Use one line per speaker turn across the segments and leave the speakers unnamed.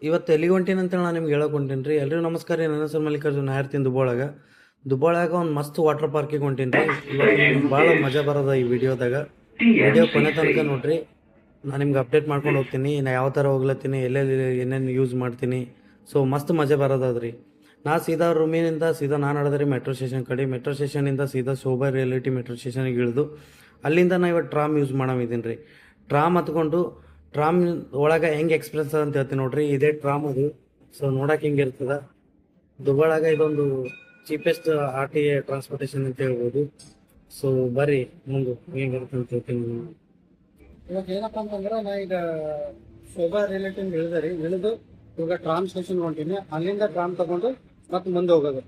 ಇವತ್ತು ಎಲ್ಲಿಗೆ ಹೊಂಟೀನಿ ಅಂತೇಳಿ ನಾನು ನಿಮ್ಗೆ ಹೇಳಕ್ ಹೊಂಟೀನಿ ರೀ. ಎಲ್ರಿಗೂ ನಮಸ್ಕಾರ ರೀ. ನನ್ನ ಹೆಸರು ಮಲ್ಲಿಕಾರ್ಜುನ್. ನಾ ಇರ್ತೀನಿ ದುಬ್ಬಾಳಾಗ ಒಂದು ಮಸ್ತ್ ವಾಟರ್ ಪಾರ್ಕಿಗೆ ಹೊಂಟೀನಿ ರೀ. ಇವತ್ತು ಭಾಳ ಮಜಾ ಬರೋದ ಈ ವಿಡಿಯೋದಾಗ. ವಿಡಿಯೋ ಕೊನೆ ತನಕ ನೋಡ್ರಿ. ನಾನು ನಿಮ್ಗೆ ಅಪ್ಡೇಟ್ ಮಾಡ್ಕೊಂಡು ಹೋಗ್ತೀನಿ. ನಾ ಯಾವ ಥರ ಹೋಗ್ಲತ್ತೀನಿ, ಎಲ್ಲೆಲ್ಲಿ ಏನೇನು ಯೂಸ್ ಮಾಡ್ತೀನಿ. ಸೊ ಮಸ್ತ್ ಮಜಾ ಬರೋದದ್ರಿ. ನಾ ಸೀದಾ ರೂಮಿನಿಂದ ಸೀದಾ ನಾನು ನಡೆದ್ರಿ ಮೆಟ್ರೋ ಸ್ಟೇಷನ್ ಕಡೆ. ಮೆಟ್ರೋ ಸ್ಟೇಷನಿಂದ ಸೀದಾ ಶೋಭಾ ರಿಯಾಲಿಟಿ ಮೆಟ್ರೋ ಸ್ಟೇಷನಿಗೆ ಇಳಿದು ಅಲ್ಲಿಂದ ನಾ ಇವತ್ತು ಟ್ರಾಮ್ ಯೂಸ್ ಮಾಡಮಿದ್ದೀನಿ ರೀ. ಟ್ರಾಮ್ ಹತ್ಕೊಂಡು ಟ್ರಾಮ್ ಒಳಗೆ ಹೆಂಗೆ ಎಕ್ಸ್ಪೀರಿಯನ್ಸ್ ಅಂತ ಹೇಳ್ತೀನಿ ನೋಡ್ರಿ. ಇದೇ ಟ್ರಾಮ್ ಅದು. ಸೊ ನೋಡಕ್ಕೆ ಹಿಂಗೆ ಇರ್ತದ. ದುಬ್ಬಾಳಾಗ ಇದೊಂದು cheapest R T A transportation ಅಂತ ಹೇಳ್ಬೋದು. ಸೊ ಬರ್ರಿ ಮುಂದೆ ಹೆಂಗಿರುತ್ತೆ ಅಂತ ಹೇಳ್ತೀನಿ. ಇವಾಗ ಏನಪ್ಪ ಅಂತಂದ್ರೆ ನಾ ಈಗ ಶೋಭಾ ರಿಲೇಟಿವ್ ಇಳಿದು ಇವಾಗ ಟ್ರಾಮ್ ಸ್ಟೇಷನ್ ಹೊಂಟೀನಿ. ಅಲ್ಲಿಂದ ಟ್ರಾಮ್ ತಗೊಂಡು ಮತ್ತೆ ಮುಂದೆ ಹೋಗೋದು.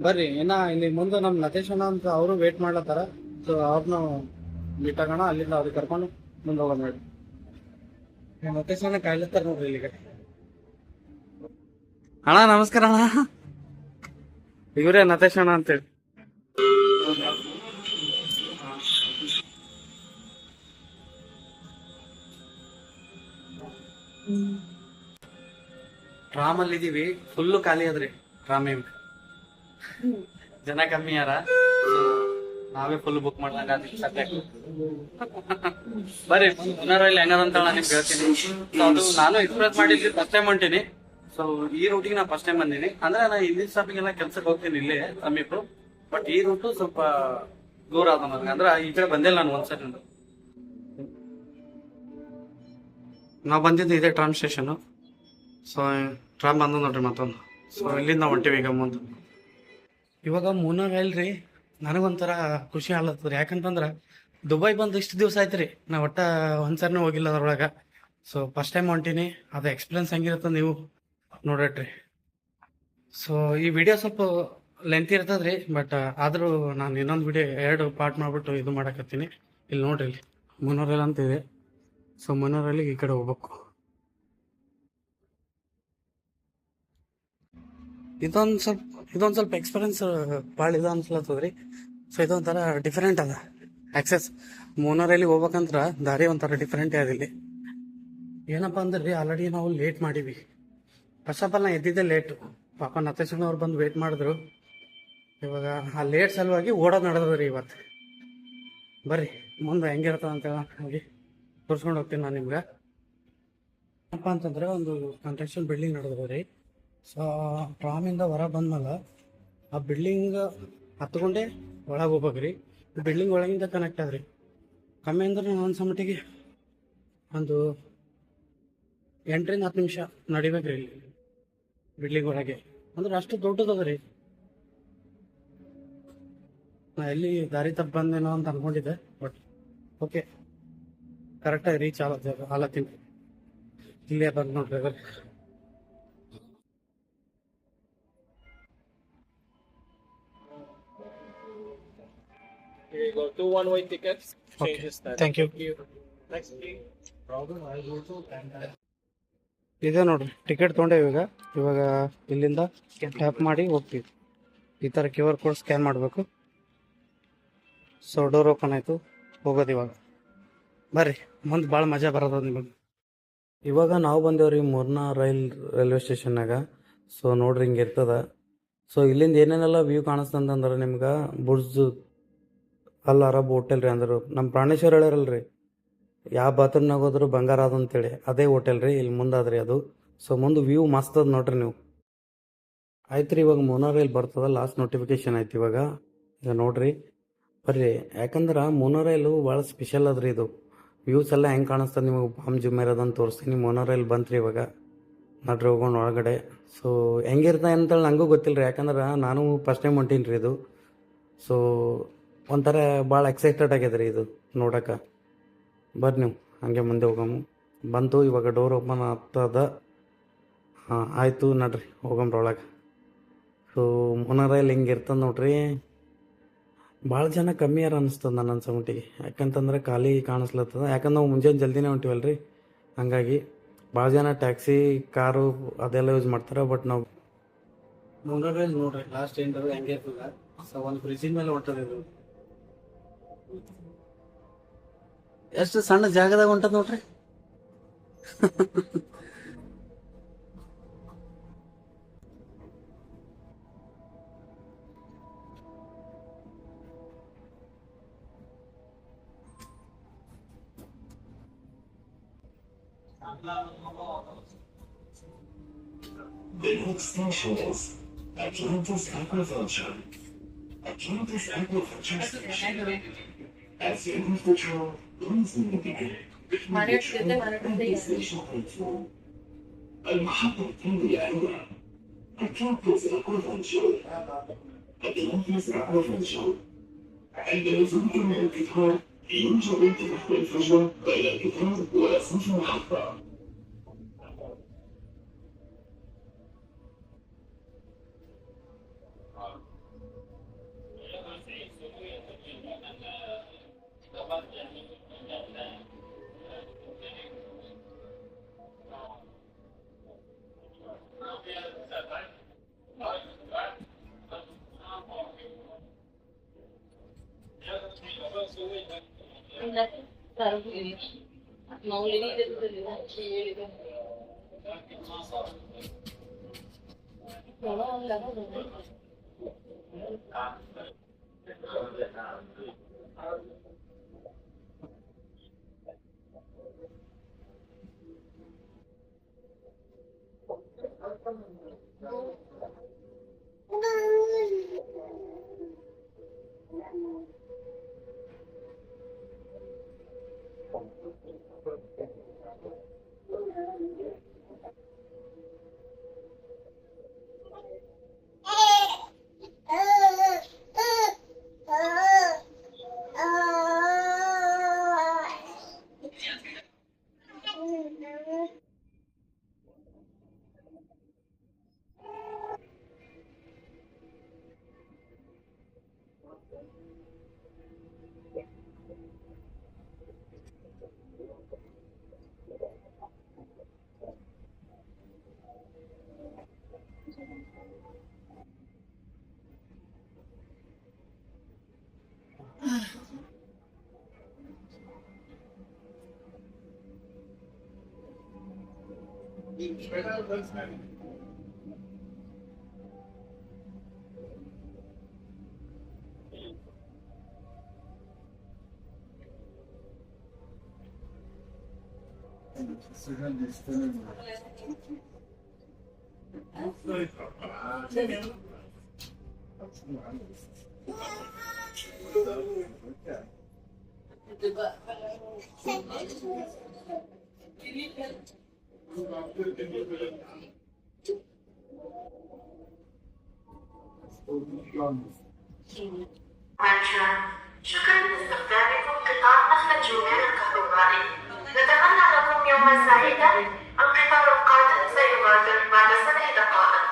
ಬರ್ರಿ ಇನ್ನ ಇಲ್ಲಿ ಮುಂದೆ ನಮ್ಮ ನತೇಶಣ್ಣ ಅಂತ ಅವರು ವೇಟ್ ಮಾಡ್ಲತ್ತಾರ. ಸೊ ಅವ್ರನ್ನ ಮೀಟ್ ಆಗೋಣ. ಅಲ್ಲಿಂದ ಅವ್ರಿಗೆ ಕರ್ಕೊಂಡು ಮುಂದೆ ಹೋಗೋಣ ನೋಡಿ. ನತೇಶಣ್ಣ ಕಾಯ್ಲತ್ತಾರ ನೋಡ್ರಿ ಇಲ್ಲಿಗೆ. ಅಣ್ಣ ನಮಸ್ಕಾರ ಅಣ್ಣ. ಇವರೇ ನತೇಶಣ್ಣ ಅಂತೇಳಿ. ಟ್ರಾಮ್ ಅಲ್ಲಿ ಇದೀವಿ. ಫುಲ್ಲು ಖಾಲಿ ಅದ್ರಿ ಟ್ರಾಮ್. ಜನ ಕಮ್ಮಿ ಯಾರ. ನಾವೇ ಫುಲ್ ಬುಕ್ ಮಾಡ್ದಂಗ ಬರ್ರಿ ಇಲ್ಲಿ ಹೆಂಗದಂತ ನಿಮ್ಗೆ ಹೇಳ್ತೀನಿ. ಸೊ ಅದು ನಾನು ಎಕ್ಸ್ಪ್ರೆಸ್ ಮಾಡಿದ್ವಿ ಫಸ್ಟ್ ಟೈಮ್ ಹೊಂಟೀನಿ. ಸೊ ಈ ರೂಟಿಗೆ ನಾ ಫಸ್ಟ್ ಟೈಮ್ ಬಂದೀನಿ. ಅಂದ್ರೆ ನಾ ಹಿಂದಿನ ಸ್ಟಾಪಿಗೆಲ್ಲ ಕೆಲ್ಸಕ್ಕೆ ಹೋಗ್ತೀನಿ ಇಲ್ಲೇ ಸಮೀಪ. ಬಟ್ ಈ ರೂಟು ಸ್ವಲ್ಪ ದೂರ ಆದ ನನಗೆ. ಅಂದ್ರೆ ಈ ಕಡೆ ಬಂದಿಲ್ಲ ನಾನು ಒಂದ್ಸರಿ. ನಾವು ಬಂದಿದ್ದು ಇದೇ ಟ್ರಾಮ್ ಸ್ಟೇಷನ್. ಸೊ ಟ್ರಾಮ್ ಬಂದ ನೋಡ್ರಿ ಮತ್ತೊಂದು. ಸೊ ಇಲ್ಲಿಂದ ಹೊಂಟಿವಿ ಈಗ ಮುಂದೆ. ಇವಾಗ ಮೂನಾರ್ ಅಲ್ರಿ. ನನಗೊಂಥರ ಖುಷಿ ಆಗ್ಲತ್ತದ್ರಿ. ಯಾಕಂತಂದ್ರೆ ದುಬೈ ಬಂದು ಇಷ್ಟು ದಿವಸ ಆಯ್ತು ರೀ. ನಾ ಒಟ್ಟ ಒಂದ್ಸರಿನೂ ಹೋಗಿಲ್ಲ ಅದ್ರೊಳಗೆ. ಸೊ ಫಸ್ಟ್ ಟೈಮ್ ಹೊಂಟೀನಿ. ಅದು ಎಕ್ಸ್ಪೀರಿಯನ್ಸ್ ಹೆಂಗಿರುತ್ತೆ ನೀವು ನೋಡ್ರಿ. ಸೊ ಈ ವಿಡಿಯೋ ಸ್ವಲ್ಪ ಲೆಂತ್ ಇರ್ತದ್ರಿ. ಬಟ್ ಆದರೂ ನಾನು ಇನ್ನೊಂದು ವಿಡಿಯೋ 2 ಪಾರ್ಟ್ ಮಾಡಿಬಿಟ್ಟು ಇದು ಮಾಡಕತ್ತೀನಿ. ಇಲ್ಲಿ ನೋಡ್ರಿ, ಇಲ್ಲಿ ಮುನ್ನೂರಲ್ಲಿ ಅಂತ ಇದೆ. ಸೊ ಮುನ್ನೂರಲ್ಲಿ ಈ ಕಡೆ ಹೋಗ್ಬೇಕು. ಇದೊಂದು ಸ್ವಲ್ಪ ಎಕ್ಸ್ಪೀರಿಯನ್ಸ್ ಭಾಳ ಇದು ಅನ್ಸ್ಲತ್ತದ್ರಿ. ಸೊ ಇದೊಂಥರ ಡಿಫ್ರೆಂಟ್ ಅದ ಆಕ್ಸೆಸ್. ಮೂನಾರಲ್ಲಿ ಹೋಗ್ಬೇಕಂದ್ರ ದಾರಿ ಒಂಥರ ಡಿಫ್ರೆಂಟ್ ಅದಿಲ್ಲಿ. ಏನಪ್ಪ ಅಂದ್ರೆ ಆಲ್ರೆಡಿ ನಾವು ಲೇಟ್ ಮಾಡೀವಿ. ಫಸ್ಟ್ ಆಫ್ ಆಲ್ ನಾ ಎದ್ದಿದ್ದೆ ಲೇಟು. ಪಾಪ ನತೇಶಣ್ಣ ಅವ್ರು ಬಂದು ವೇಟ್ ಮಾಡಿದ್ರು. ಇವಾಗ ಆ ಲೇಟ್ ಸಲುವಾಗಿ ಓಡೋದು ನಡೆದ್ರಿ ಇವತ್ತು. ಬರ್ರಿ ಮುಂದೆ ಹೆಂಗಿರ್ತದ ಅಂತ ಹೋಗಿ ತೋರಿಸ್ಕೊಂಡು ಹೋಗ್ತೀನಿ ನಾನು ನಿಮ್ಗೆ. ಏನಪ್ಪ ಅಂತಂದ್ರೆ ಒಂದು ಕನ್ಸ್ಟ್ರಕ್ಷನ್ ಬಿಲ್ಡಿಂಗ್ ನಡೆದ್ರಿ. ಸೊ ಟ್ರಾಮಿಂದ ಹೊರ ಬಂದ್ಮೇಲೆ ಆ ಬಿಲ್ಡಿಂಗ್ ಹತ್ಕೊಂಡೆ ಒಳಗೆ ಹೋಗ್ಬೇಕ್ರಿ. ಬಿಲ್ಡಿಂಗ್ ಒಳಗಿಂದ ಕನೆಕ್ಟ್ ಆದ್ರಿ. ಕಮ್ಮಿ ಅಂದ್ರೆ ನಾನು ಅನ್ಸಮಟ್ಟಿಗೆ ಒಂದು 8 ರಿಂದ 10 ನಿಮಿಷ ನಡಿಬೇಕ್ರಿ ಇಲ್ಲಿ ಬಿಲ್ಡಿಂಗ್ ಒಳಗೆ. ಅಂದ್ರೆ ಅಷ್ಟು ದೊಡ್ಡದದ ರೀ. ನಾ ಎಲ್ಲಿ ದಾರಿ ತಪ್ಪು ಬಂದೇನೋ ಅಂತ ಅನ್ಕೊಂಡಿದ್ದೆ. ಬಟ್ ಓಕೆ, ಕರೆಕ್ಟಾಗಿ ರೀಚ್ ಆಲತ್ತೀನಿ. ಇಲ್ಲೇ ಬಂದು ನೋಡ್ರಿ.
Here you go. 2 one-way tickets. Changes that.
Thank you.
Next, please.
ಇದೆ ನೋಡ್ರಿ, ಟಿಕೆಟ್ ತೊಗೊಂಡೇವಿ. ಇವಾಗ ಇಲ್ಲಿಂದ ಟ್ಯಾಪ್ ಮಾಡಿ ಹೋಗ್ತೀವಿ. ಈ ಥರ QR ಕೋಡ್ ಸ್ಕ್ಯಾನ್ ಮಾಡಬೇಕು. ಸೊ ಡೋರ್ ಓಪನ್ ಆಯಿತು, ಹೋಗೋದು ಇವಾಗ. ಬರ್ರಿ ಮುಂದೆ ಭಾಳ ಮಜಾ ಬರೋದು ನಿಮಗೆ. ಇವಾಗ ನಾವು ಬಂದೇವ್ರಿ ಮುರ್ನಾ ರೈಲ್ವೆ ಸ್ಟೇಷನ್ನಾಗ. ಸೊ ನೋಡ್ರಿ ಹಿಂಗೆ ಇರ್ತದ. ಸೊ ಇಲ್ಲಿಂದ ಏನೇನೆಲ್ಲ ವ್ಯೂ ಕಾಣಿಸ್ತಂತಂದ್ರೆ ನಿಮ್ಗೆ ಬುರ್ಜ್ ಅಲ್ ಅರಬ್ ಹೋಟೆಲ್ ರೀ. ಅಂದ್ರೆ ನಮ್ಮ ಪ್ರಾಣೇಶ್ವರ್ ಹೇಳ್ಯಾರಲ್ರಿ, ಯಾವ ಬಾತ್ರೂಮ್ನಾಗ ಹೋದ್ರು ಬಂಗಾರ ಅದು ಅಂತೇಳಿ, ಅದೇ ಹೋಟೆಲ್ ರೀ. ಇಲ್ಲಿ ಮುಂದಾದ್ರಿ ಅದು. ಸೊ ಮುಂದೆ ವ್ಯೂ ಮಸ್ತ್ ಅದ ನೋಡ್ರಿ ನೀವು. ಆಯ್ತು ರೀ, ಇವಾಗ ಮೊನೋರೈಲ್ ಬರ್ತದ. ಲಾಸ್ಟ್ ನೋಟಿಫಿಕೇಶನ್ ಆಯ್ತು ಇವಾಗ. ಈಗ ನೋಡ್ರಿ ಬರ್ರಿ. ಯಾಕಂದ್ರೆ ಮೊನೋರೈಲು ಭಾಳ ಸ್ಪೆಷಲ್ ಅದ್ರಿ. ಇದು ವ್ಯೂಸ್ ಎಲ್ಲ ಹೆಂಗೆ ಕಾಣಿಸ್ತದೆ ನಿಮಗೆ ಬಾಮ್ ಜುಮ್ ಇರೋದಂತ ತೋರಿಸ್ತೀನಿ. ಮೊನೋರೈಲ್ ಬಂತ್ರಿ ಇವಾಗ. ನಡ್ರಿ ಹೋಗೋಣ ಒಳಗಡೆ. ಸೊ ಹೆಂಗಿರ್ತಾನೆ ಅಂತೇಳಿ ನನಗೂ ಗೊತ್ತಿಲ್ಲ ರೀ. ಯಾಕಂದ್ರೆ ನಾನು ಫಸ್ಟ್ ಟೈಮ್ ಹೊಂಟೀನಿ ರೀ ಇದು. ಸೊ ಒಂಥರ ಭಾಳ ಎಕ್ಸೈಟೆಡ್ ಆಗ್ಯದ ರೀ ಇದು ನೋಡೋಕೆ. ಬರ್ರಿ ನೀವು ಹಾಗೆ ಮುಂದೆ ಹೋಗಮ್ಮ. ಬಂತು ಇವಾಗ ಡೋರ್ ಓಪನ್ ಆಗ್ತದ. ಹಾಂ ಆಯಿತು, ನಡ್ರಿ ಹೋಗಮ್ರಿ ಒಳಗೆ. ಸೊ ಮೊನೋರೈಲ್ ಹಿಂಗೆ ಇರ್ತದೆ ನೋಡ್ರಿ. ಭಾಳ ಜನ ಕಮ್ಮಿ ಯಾರು ಅನ್ನಿಸ್ತದೆ ನನ್ನ ಅನ್ಸಮಟ್ಟಿಗೆ. ಯಾಕಂತಂದ್ರೆ ಖಾಲಿ ಕಾಣಿಸ್ಲತ್ತದ. ಯಾಕಂದ್ರೆ ನಾವು ಮುಂಜಾನೆ ಜಲ್ದಿನೇ ಹೊಂಟಿವಲ್ರಿ. ಹಾಗಾಗಿ ಭಾಳ ಜನ ಟ್ಯಾಕ್ಸಿ, ಕಾರು ಅದೆಲ್ಲ ಯೂಸ್ ಮಾಡ್ತಾರೆ. ಬಟ್ ನಾವು ಮೊನೋರೈಲ್ ನೋಡ್ರಿ ಲಾಸ್ಟ್ ಏನ್ರ ಹೆಂಗೆ ಇರ್ತದ. ಸೊ ಒಂದು ಬ್ರಿಡ್ಜಿನ ಮೇಲೆ ಹೊಂಟದ ಇದು. ಎಷ್ಟು ಸಣ್ಣ ಜಾಗದಾಗ ಹೊಂಟದ ನೋಡ್ರಿ.
The next station is Atlantis Aquaventure. Atlantis Aquaventure Station. As you leave the train, please navigate between the train and the station platform. المحطة التالية هي Atlantis Aquaventure. Atlantis Aquaventure. عند نزولك من القطار يوجد انتباه الفجر بين القطار ورصيف المحطة.
شكرا لاستخدامكم قطار نخلة جولان الكهربائي. نتمنى لكم يوما سعيدا. القطار القادم سيغادر بعد 7 دقائق.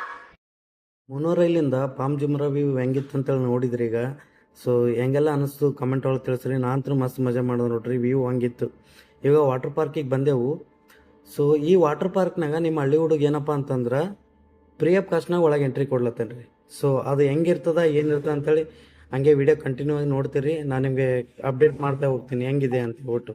ಮೊನೋರೈಲಿಂದ palm ಜುಮ್ರಾ view ಹೆಂಗಿತ್ತು ಅಂತೇಳಿ ನೋಡಿದ್ರಿ ಈಗ. ಸೊ ಹೆಂಗೆಲ್ಲ ಅನಿಸ್ತು ಕಮೆಂಟ್ ಒಳಗೆ ತಿಳಿಸ್ರಿ. ನಾನಂತೂ ಮಸ್ತ್ ಮಜಾ ಮಾಡೋದು ನೋಡ್ರಿ, ವ್ಯೂ ಹಂಗಿತ್ತು. ಇವಾಗ ವಾಟರ್ ಪಾರ್ಕಿಗೆ ಬಂದೆವು. ಸೊ ಈ ವಾಟರ್ ಪಾರ್ಕ್ನಾಗ ನಿಮ್ಮ ಹಳ್ಳಿ ಹುಡುಗ ಏನಪ್ಪ ಅಂತಂದ್ರೆ ಫ್ರೀ ಆಫ್ ಕಾಸ್ಟ್ನಾಗ ಒಳಗೆ ಎಂಟ್ರಿ ಕೊಡ್ಲತ್ತೇನೆ ರೀ. ಸೊ ಅದು ಹೆಂಗಿರ್ತದ ಏನಿರ್ತದೆ ಅಂತೇಳಿ ಹಂಗೆ ವಿಡಿಯೋ ಕಂಟಿನ್ಯೂ ಆಗಿ ನೋಡ್ತೀರಿ. ನಾನು ನಿಮಗೆ ಅಪ್ಡೇಟ್ ಮಾಡ್ತಾ ಹೋಗ್ತೀನಿ ಹೆಂಗಿದೆ ಅಂತ ಒಟ್ಟು.